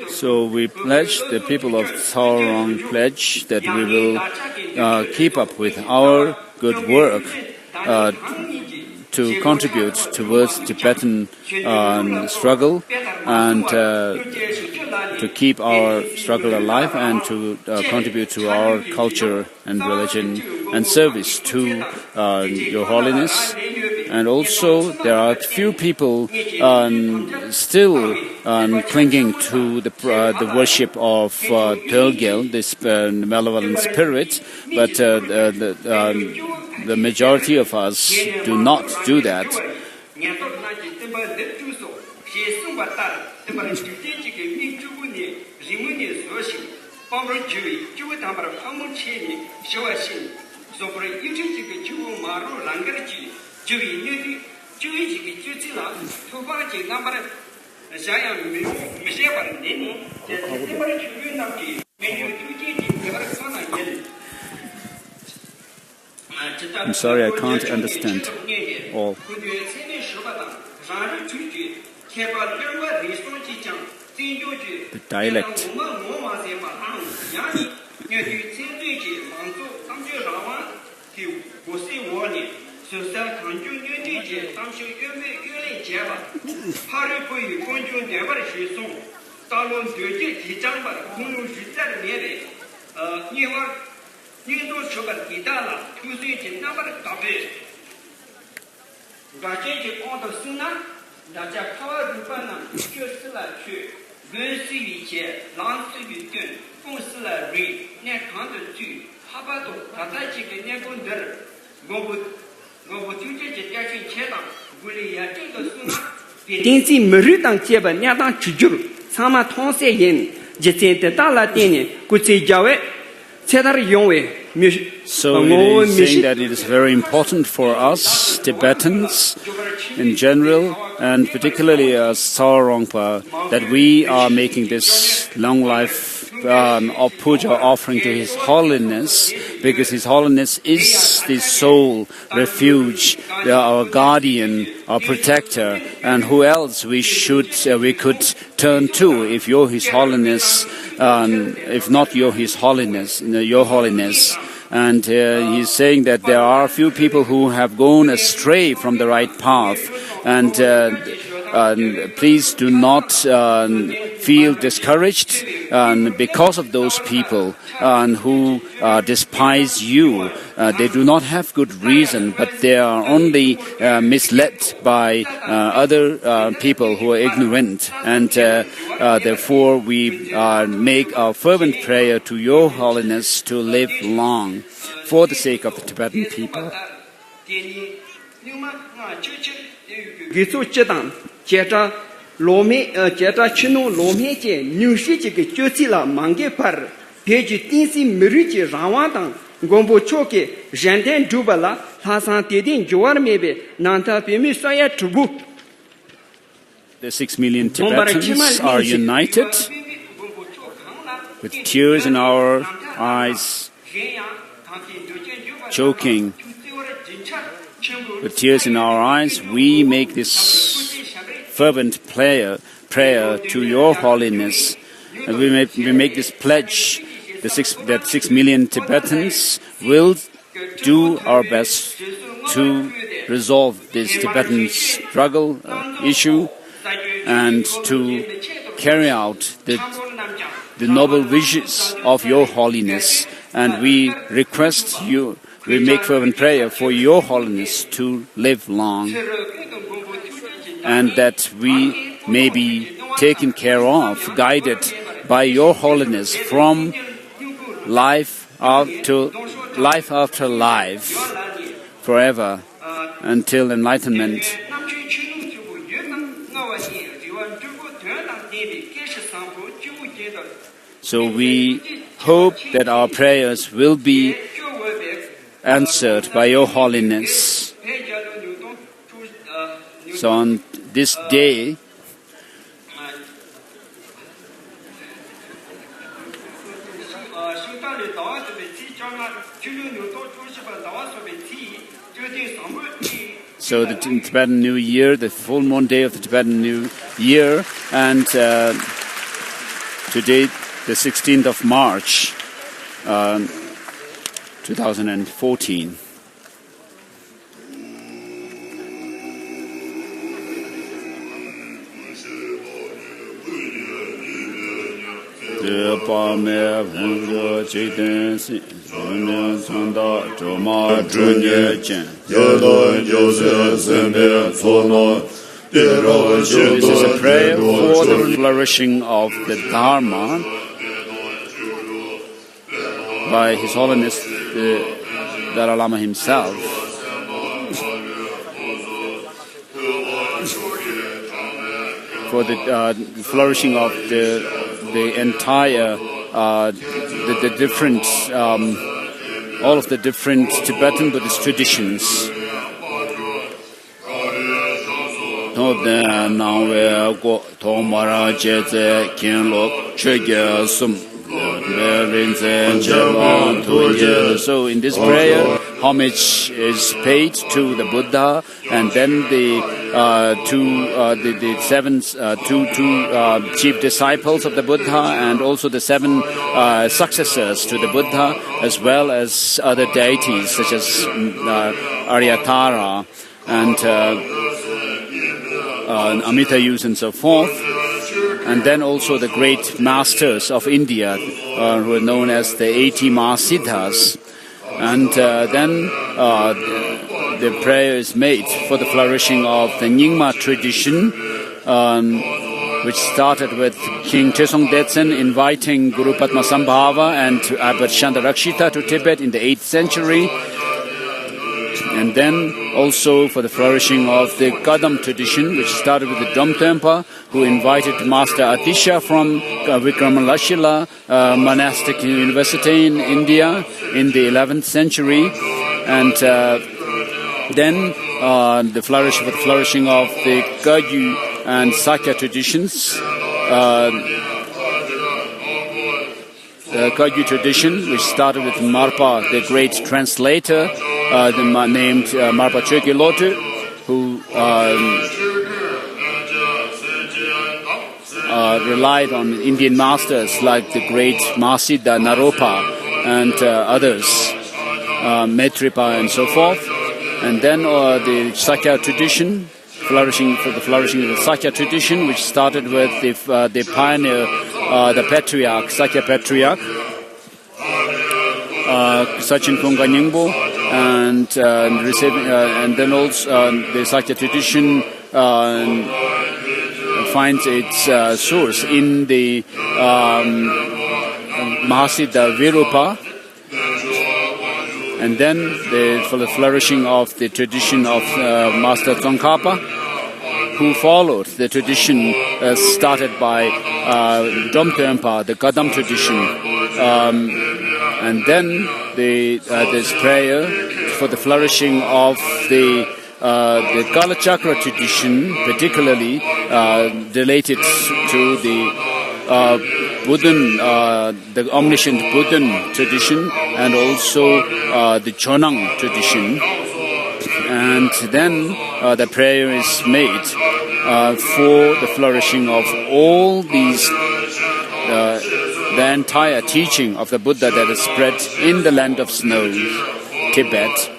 So we pledge, the people of Tharong pledge that we will keep up with our good work to contribute towards Tibetan struggle and to keep our struggle alive and to contribute to our culture and religion and service to Your Holiness. And also, there are few people still clinging to the worship of Tölgel, this malevolent spirit, but the majority of us do not do that. I'm sorry, I can't understand all. The dialect. So it is saying that it is very important for us, Tibetans in general, and particularly as Tharongpa, that we are making this long life of puja offering to His Holiness, because His Holiness is the sole refuge, our guardian, our protector, and who else we could turn to if You're His Holiness, if not You're His Holiness, Your Holiness. And he's saying that there are a few people who have gone astray from the right path, and please do not feel discouraged because of those people who despise you. They do not have good reason, but they are only misled by other people who are ignorant. And therefore, we make our fervent prayer to Your Holiness to live long for the sake of the Tibetan people. Gampo choke, Janten Dubala, Hasan Tedin, Joar Mebe, Nanta Pemi Soya Trubu. The 6 million Tibetans are united with tears in our eyes, choking. With tears in our eyes, we make this fervent prayer to Your Holiness, and we make this pledge that 6 million Tibetans will do our best to resolve this Tibetan struggle issue and to carry out the noble wishes of Your Holiness. And we request you we make fervent prayer for Your Holiness to live long, and that we may be taken care of, guided by Your Holiness from life after life, forever, until enlightenment. So we hope that our prayers will be answered by Your Holiness. So on this day, so the Tibetan New Year, the full moon day of the Tibetan New Year, and today, the 16th of March, 2014. This is a prayer for the flourishing of the Dharma by His Holiness the Dalai Lama himself. For the flourishing of the entire, the different, all of the different Tibetan Buddhist traditions. So in this prayer, homage is paid to the Buddha, and then the two chief disciples of the Buddha, and also the 7 successors to the Buddha, as well as other deities such as Aryatara and Amitayus and so forth. And then also the great masters of India, who are known as the 80 Mahasiddhas. And then the prayer is made for the flourishing of the Nyingma tradition, which started with King Trisong Detsen inviting Guru Padmasambhava and Abbot Shantarakshita to Tibet in the 8th century. And then also for the flourishing of the Kadam tradition, which started with the Drumtempa, who invited Master Atisha from Vikramalashila monastic university in India in the 11th century. And then the flourishing of the Kagyu and Sakya traditions. The Kagyu tradition, which started with Marpa, the great translator, named Marpa Chökyi Lotu, who relied on Indian masters like the great Mahasiddha Naropa and others, Maitripa and so forth. And then the Sakya tradition, flourishing of the Sakya tradition, which started with the pioneer, the patriarch, Sakya patriarch, Sachin Khongpa Nyingpo, and then also the Sakya tradition finds its source in the Mahasiddha Virupa, and then for the flourishing of the tradition of Master Tsongkhapa, who followed the tradition started by Drumtempa, the Kadam tradition. And then this prayer for the flourishing of the Kalachakra tradition, particularly related to the Buddhan, the omniscient Buddhan tradition, and also the Chonang tradition. And then the prayer is made for the flourishing of all these, the entire teaching of the Buddha that is spread in the land of snow, Tibet.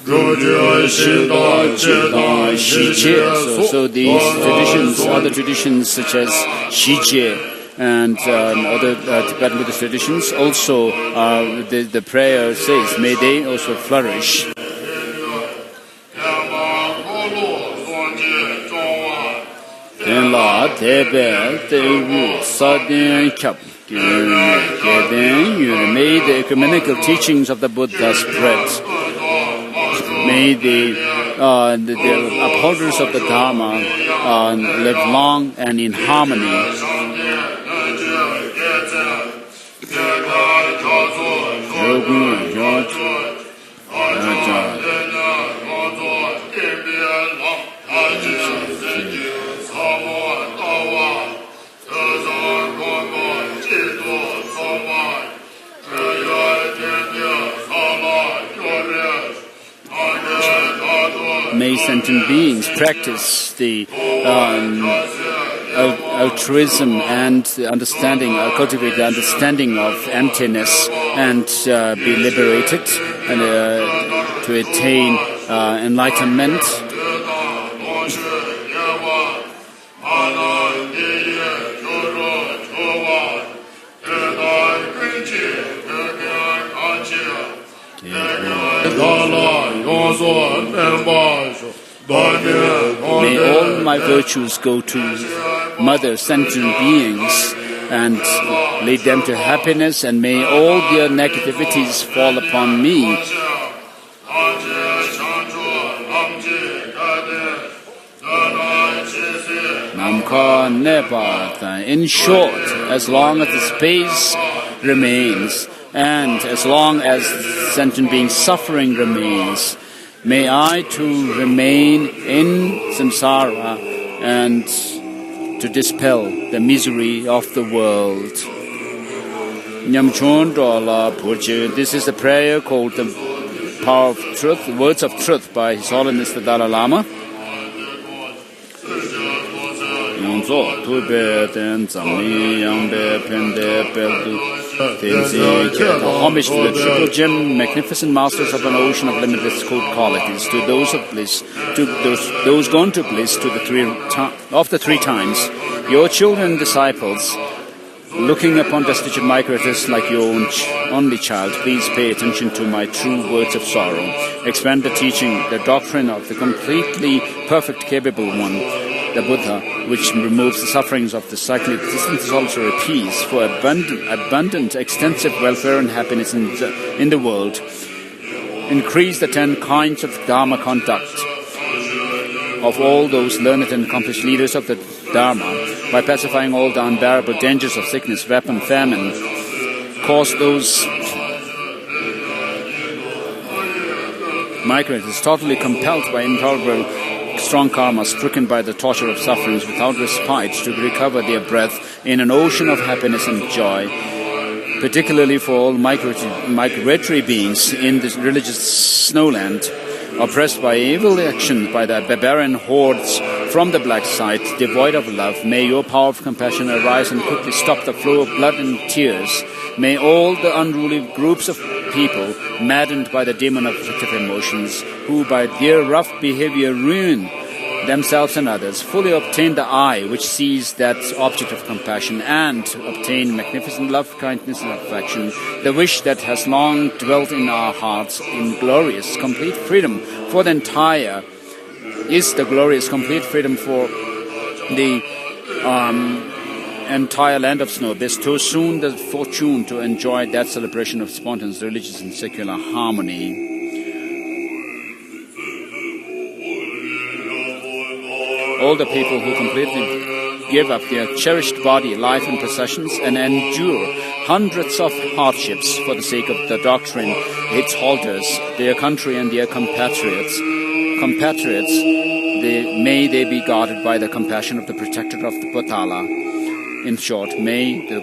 So these traditions, other traditions such as Shijie and other Tibetan Buddhist traditions, also the prayer says, may they also flourish. May the ecumenical teachings of the Buddha spread. May the upholders of the Dharma live long and in harmony. May sentient beings practice the altruism and the understanding, cultivate the understanding of emptiness and be liberated and to attain enlightenment. May all my virtues go to mother sentient beings and lead them to happiness, and may all their negativities fall upon me. In short, as long as the space remains, and as long as sentient being suffering remains, may I too remain in samsara and to dispel the misery of the world. This is the prayer called the Power of Truth, Words of Truth by His Holiness the Dalai Lama. Homage to the triple gem, magnificent masters of an ocean of limitless code qualities, to those of bliss, to those gone to bliss, to the three times. Your children and disciples, looking upon destitute migrators like your own only child, please pay attention to my true words of sorrow. Expand the teaching, the doctrine of the completely perfect, capable one, the Buddha, which removes the sufferings of the cyclic existence, solitary peace, for abundant, extensive welfare and happiness in the world. Increase the 10 kinds of Dharma conduct of all those learned and accomplished leaders of the Dharma by pacifying all the unbearable dangers of sickness, weapon, famine. Cause those migrants totally compelled by intolerable strong karma, stricken by the torture of sufferings without respite, to recover their breath in an ocean of happiness and joy, particularly for all migratory beings in this religious snowland, oppressed by evil action by the barbarian hordes from the black side, devoid of love. May your power of compassion arise and quickly stop the flow of blood and tears. May all the unruly groups of people, maddened by the demon of afflictive emotions, who by their rough behavior ruin themselves and others, fully obtain the eye which sees that object of compassion, and obtain magnificent love, kindness, and affection, the wish that has long dwelt in our hearts in glorious, complete freedom for the entire entire land of snow. Bestow soon the fortune to enjoy that celebration of spontaneous religious and secular harmony. All the people who completely give up their cherished body, life, and possessions, and endure hundreds of hardships for the sake of the doctrine, its holders, their country, and their compatriots, may they be guarded by the compassion of the protector of the Buddha. In short, may the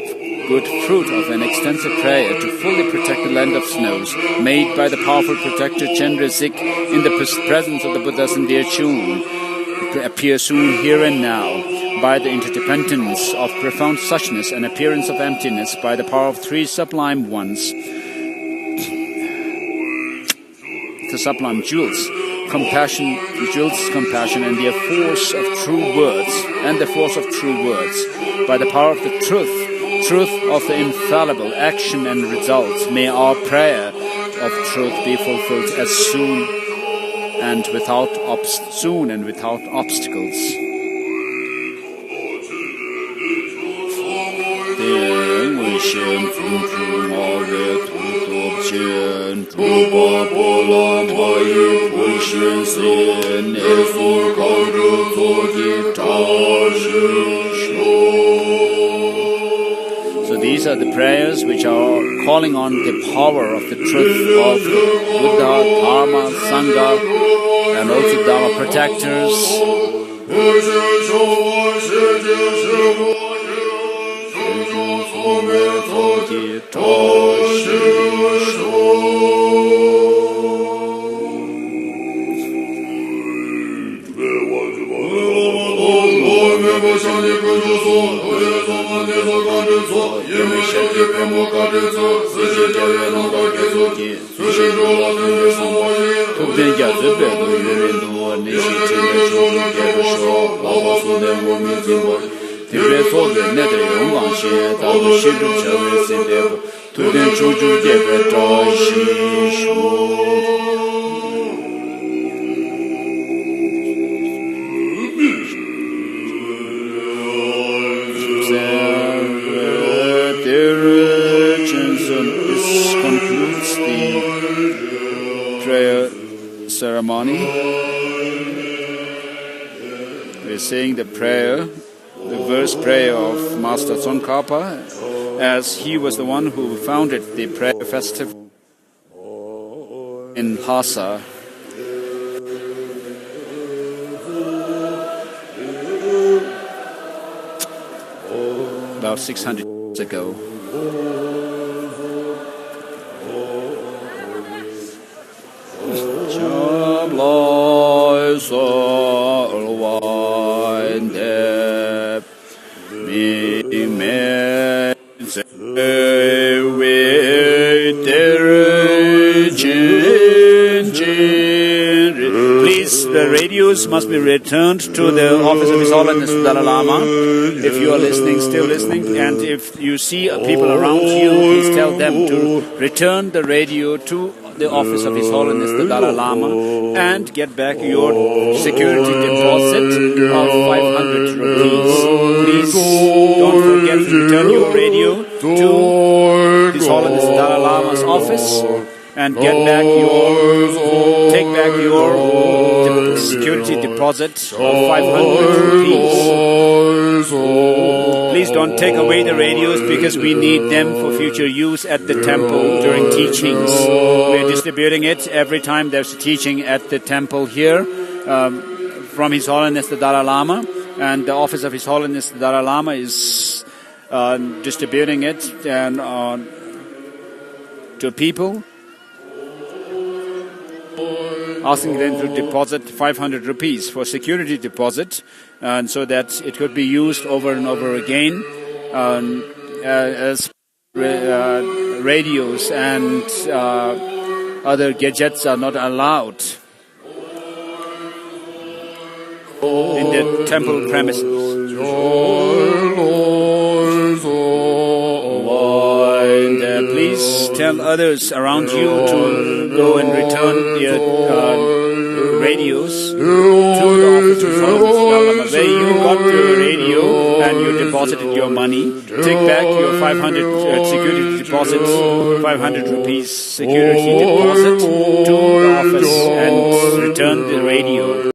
good fruit of an extensive prayer to fully protect the land of snows, made by the powerful protector Chenrezig in the presence of the Buddhas in their tomb, appear soon here and now, by the interdependence of profound suchness and appearance of emptiness, by the power of three sublime ones, the sublime jewels, compassion, jewels, compassion, and the force of true words, by the power of the truth of the infallible action and results, may our prayer of truth be fulfilled as soon and without obstacles. So these are the prayers which are calling on the power of the truth of Buddha, Dharma, Sangha, and also Dharma protectors. This concludes the prayer ceremony. We're saying the prayer, the verse prayer of Master Tsongkhapa, as he was the one who founded the prayer festival in Lhasa. About 600 years ago. Please, the radios must be returned to the office of His Holiness the Dalai Lama. If you are listening, still listening, and if you see people around you, please tell them to return the radio to the office of His Holiness the Dalai Lama and get back your security deposit of 500 rupees. Please don't forget to return your radio to His Holiness the Dalai Lama's office and take back your security deposit of 500 rupees. Please don't take away the radios because we need them for future use at the temple during teachings. We're distributing it every time there's a teaching at the temple here from His Holiness the Dalai Lama, and the office of His Holiness the Dalai Lama is distributing it and to people, asking them to deposit 500 rupees for security deposit, and so that it could be used over and over again as radios and other gadgets are not allowed in the temple premises. And please tell others around you to go and return their radios to the office of Holiness Lama. Where you got the radio and you deposited your money, take back your 500 security deposit, 500 rupees security deposit to the office and return the radio.